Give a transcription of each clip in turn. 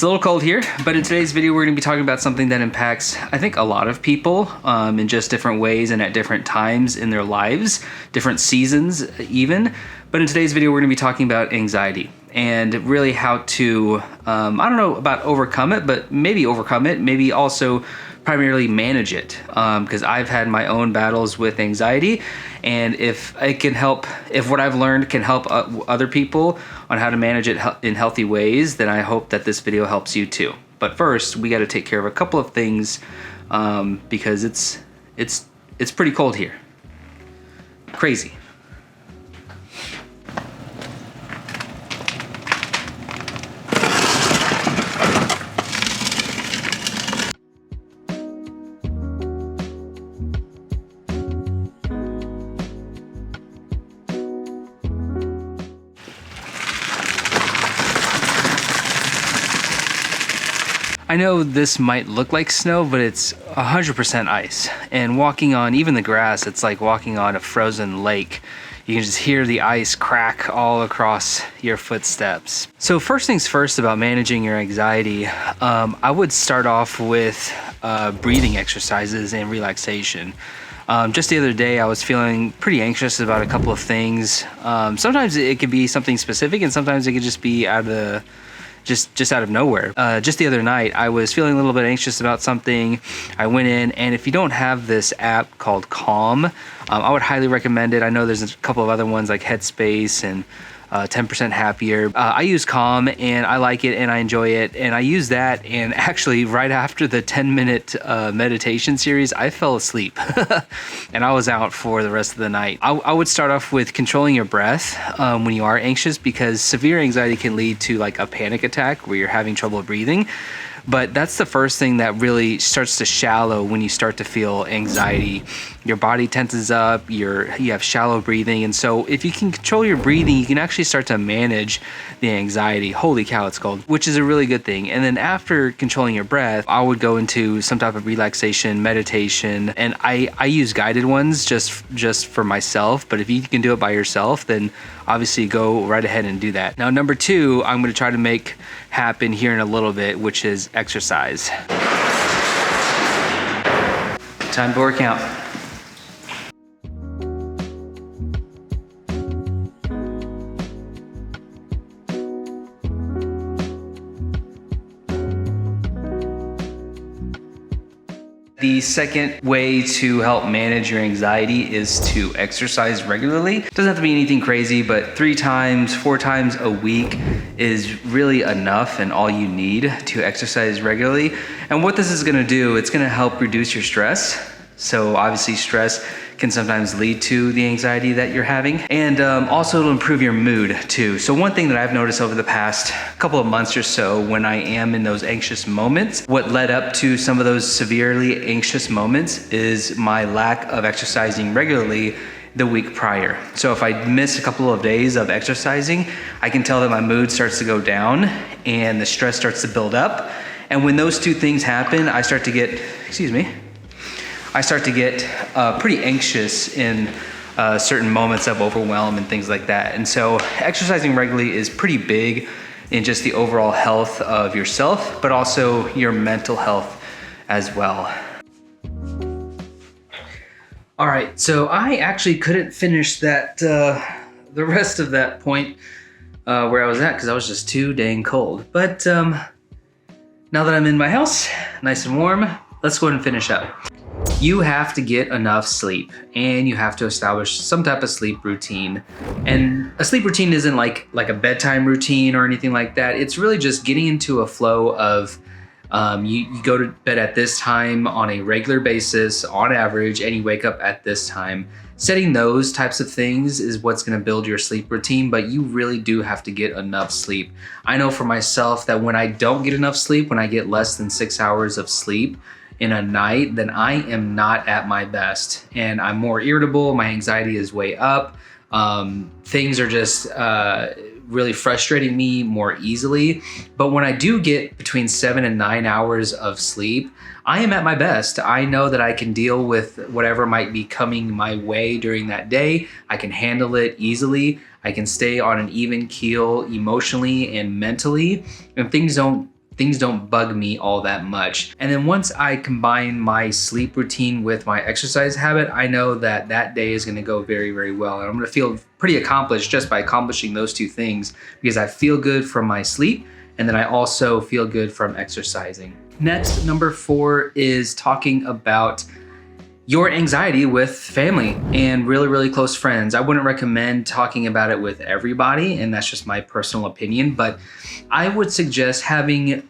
It's a little cold here, but in today's video, we're gonna be talking about something that impacts, I think, a lot of people in just different ways and at different times in their lives, different seasons even. But in today's video, we're gonna be talking about anxiety and really how to, I don't know about overcome it, but maybe overcome it, maybe also primarily manage it, because I've had my own battles with anxiety, and if it can help, if what I've learned can help other people on how to manage it in healthy ways, then I hope that this video helps you too. But first, we got to take care of a couple of things because it's pretty cold here. Crazy. I know this might look like snow, but it's 100% ice. And walking on even the grass, it's like walking on a frozen lake. You can just hear the ice crack all across your footsteps. So first things first about managing your anxiety, I would start off with breathing exercises and relaxation. Just the other day, I was feeling pretty anxious about a couple of things. Sometimes it could be something specific, and sometimes it could just be just out of nowhere. Just the other night, I was feeling a little bit anxious about something. I went in, and if you don't have this app called Calm, I would highly recommend it. I know there's a couple of other ones like Headspace and 10% Happier. I use Calm, and I like it, and I enjoy it, and I use that, and actually right after the 10-minute meditation series, I fell asleep, and I was out for the rest of the night. I would start off with controlling your breath when you are anxious, because severe anxiety can lead to like a panic attack where you're having trouble breathing. But that's the first thing that really starts to shallow when you start to feel anxiety. Your body tenses up, you have shallow breathing, and so if you can control your breathing, you can actually start to manage the anxiety. Holy cow, it's cold, which is a really good thing. And then after controlling your breath, I would go into some type of relaxation, meditation, and I use guided ones just for myself, but if you can do it by yourself, then obviously go right ahead and do that. Now, number two, I'm gonna try to make happen here in a little bit, which is exercise. Time to work out. The second way to help manage your anxiety is to exercise regularly. It doesn't have to be anything crazy, but 3 times, 4 times a week is really enough and all you need to exercise regularly. And what this is gonna do, it's gonna help reduce your stress. So obviously stress can sometimes lead to the anxiety that you're having. And also it'll improve your mood too. So one thing that I've noticed over the past couple of months or so when I am in those anxious moments, what led up to some of those severely anxious moments is my lack of exercising regularly the week prior. So if I miss a couple of days of exercising, I can tell that my mood starts to go down and the stress starts to build up. And when those two things happen, I start to get pretty anxious in certain moments of overwhelm and things like that. And so exercising regularly is pretty big in just the overall health of yourself, but also your mental health as well. All right, so I actually couldn't finish that, the rest of that point where I was at because I was just too dang cold. But now that I'm in my house, nice and warm, let's go ahead and finish up. You have to get enough sleep, and you have to establish some type of sleep routine. And a sleep routine isn't like a bedtime routine or anything like that. It's really just getting into a flow of you go to bed at this time on a regular basis on average, and you wake up at this time. Setting those types of things is what's going to build your sleep routine, but you really do have to get enough sleep. I know for myself that when I don't get enough sleep, when I get less than 6 hours of sleep in a night, then I am not at my best, and I'm more irritable. My anxiety is way up. Things are just really frustrating me more easily. But when I do get between 7 and 9 hours of sleep, I am at my best. I know that I can deal with whatever might be coming my way during that day. I can handle it easily. I can stay on an even keel emotionally and mentally, and things don't things don't bug me all that much. And then once I combine my sleep routine with my exercise habit, I know that that day is gonna go very, very well. And I'm gonna feel pretty accomplished just by accomplishing those two things, because I feel good from my sleep, and then I also feel good from exercising. Next, number 4 is talking about your anxiety with family and really, really close friends. I wouldn't recommend talking about it with everybody, and that's just my personal opinion, but I would suggest having,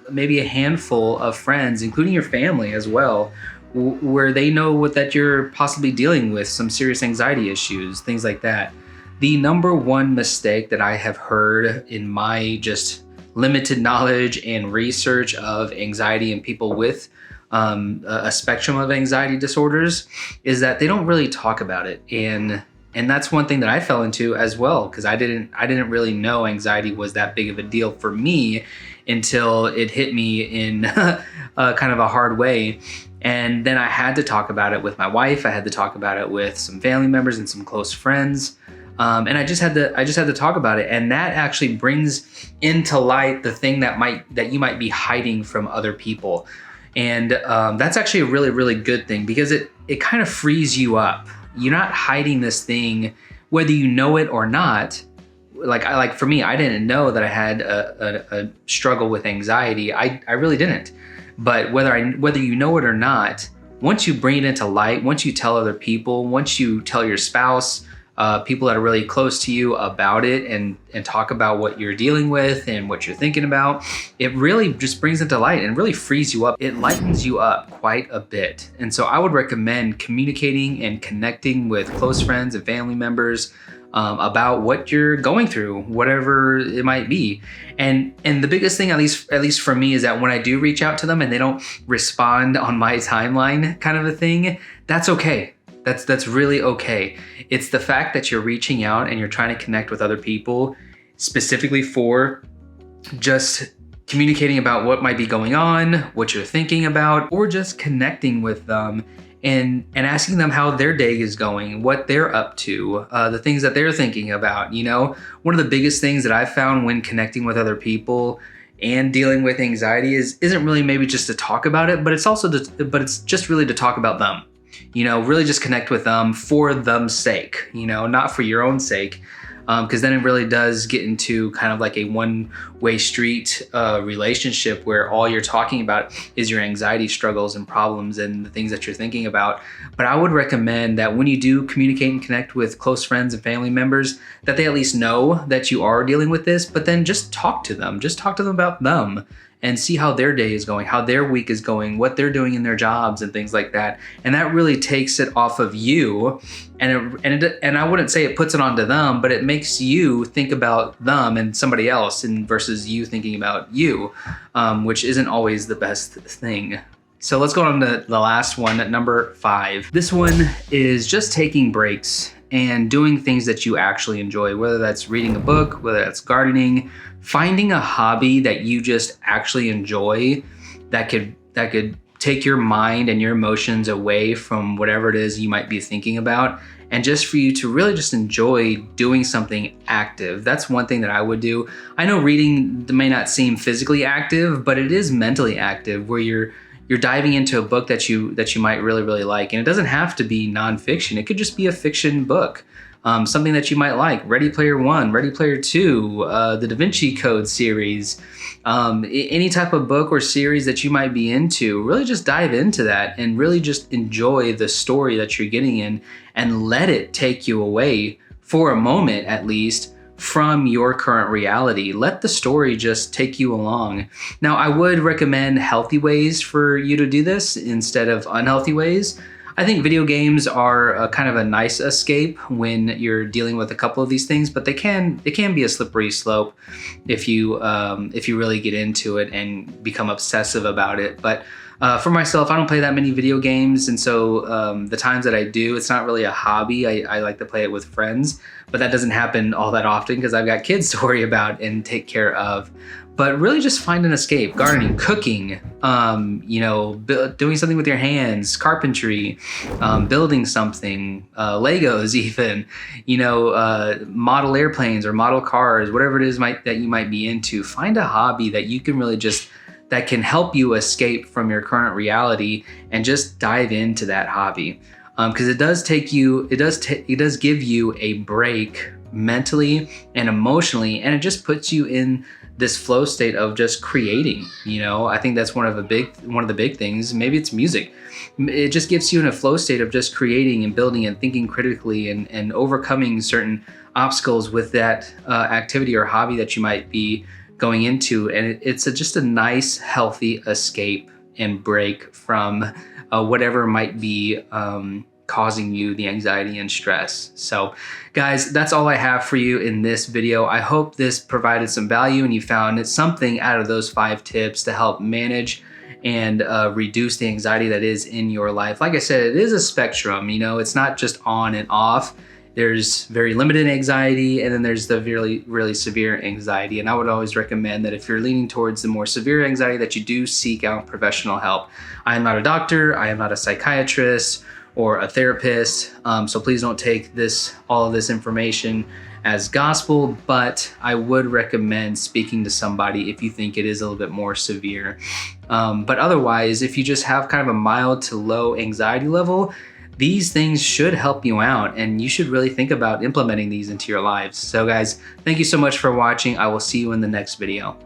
maybe a handful of friends, including your family as well, where they know that you're possibly dealing with some serious anxiety issues, things like that. The number one mistake that I have heard in my just limited knowledge and research of anxiety and people with a spectrum of anxiety disorders is that they don't really talk about it, and that's one thing that I fell into as well, because I didn't really know anxiety was that big of a deal for me until it hit me in kind of a hard way. And then I had to talk about it with my wife. I had to talk about it with some family members and some close friends. And I just had to talk about it, and that actually brings into light the thing that you might be hiding from other people. And that's actually a really, really good thing, because it kind of frees you up. You're not hiding this thing, whether you know it or not. Like for me, I didn't know that I had a struggle with anxiety. I really didn't. But whether you know it or not, once you bring it into light, once you tell other people, once you tell your spouse, people that are really close to you about it, and talk about what you're dealing with and what you're thinking about, it really just brings it to light and really frees you up. It lightens you up quite a bit. And so I would recommend communicating and connecting with close friends and family members about what you're going through, whatever it might be. And the biggest thing, at least for me, is that when I do reach out to them and they don't respond on my timeline, kind of a thing, that's okay. That's really okay. It's the fact that you're reaching out and you're trying to connect with other people, specifically for just communicating about what might be going on, what you're thinking about, or just connecting with them and asking them how their day is going, what they're up to, the things that they're thinking about. One of the biggest things that I've found when connecting with other people and dealing with anxiety isn't really maybe just to talk about it, but it's just really to talk about them. Really just connect with them for them's sake, not for your own sake. Because then it really does get into kind of like a one-way street relationship, where all you're talking about is your anxiety struggles and problems and the things that you're thinking about. But I would recommend that when you do communicate and connect with close friends and family members, that they at least know that you are dealing with this, but then just talk to them. Just talk to them about them and see how their day is going, how their week is going, what they're doing in their jobs and things like that. And that really takes it off of you. And I wouldn't say it puts it onto them, but it makes you think about them and somebody else, and versus you thinking about you, which isn't always the best thing. So let's go on to the last one, at number 5. This one is just taking breaks and doing things that you actually enjoy, whether that's reading a book, whether that's gardening, finding a hobby that you just actually enjoy, that could take your mind and your emotions away from whatever it is you might be thinking about, and just for you to really just enjoy doing something active. That's one thing that I would do. I know reading may not seem physically active, but it is mentally active, where you're diving into a book that you might really, really like. And it doesn't have to be nonfiction. It could just be a fiction book. Something that you might like, Ready Player One, Ready Player Two, the Da Vinci Code series, any type of book or series that you might be into. Really just dive into that and really just enjoy the story that you're getting in, and let it take you away for a moment, at least, from your current reality. Let the story just take you along. Now, I would recommend healthy ways for you to do this instead of unhealthy ways. I think video games are a kind of a nice escape when you're dealing with a couple of these things, but they can be a slippery slope if you really get into it and become obsessive about it. But for myself, I don't play that many video games, and so the times that I do, it's not really a hobby. I like to play it with friends, but that doesn't happen all that often because I've got kids to worry about and take care of. but really just find an escape. Gardening, cooking, you know, doing something with your hands, carpentry, building something, Legos even, you know, model airplanes or model cars, whatever it is that you might be into. Find a hobby that you can really just, that can help you escape from your current reality, and just dive into that hobby. Because it does take you, it does give you a break mentally and emotionally, and it just puts you in this flow state of just creating. You know, I think that's one of the big things. Maybe it's music. It just gets you in a flow state of just creating and building and thinking critically, and overcoming certain obstacles with that activity or hobby that you might be going into. And it's just a nice, healthy escape and break from whatever might be causing you the anxiety and stress. So guys, that's all I have for you in this video. I hope this provided some value and you found something out of those 5 tips to help manage and reduce the anxiety that is in your life. Like I said, it is a spectrum, you know, it's not just on and off. There's very limited anxiety, and then there's the really, really severe anxiety. And I would always recommend that if you're leaning towards the more severe anxiety, that you do seek out professional help. I am not a doctor, I am not a psychiatrist or a therapist, so please don't take all of this information as gospel, but I would recommend speaking to somebody if you think it is a little bit more severe. But otherwise, if you just have kind of a mild to low anxiety level, these things should help you out, and you should really think about implementing these into your lives. So guys, thank you so much for watching. I will see you in the next video.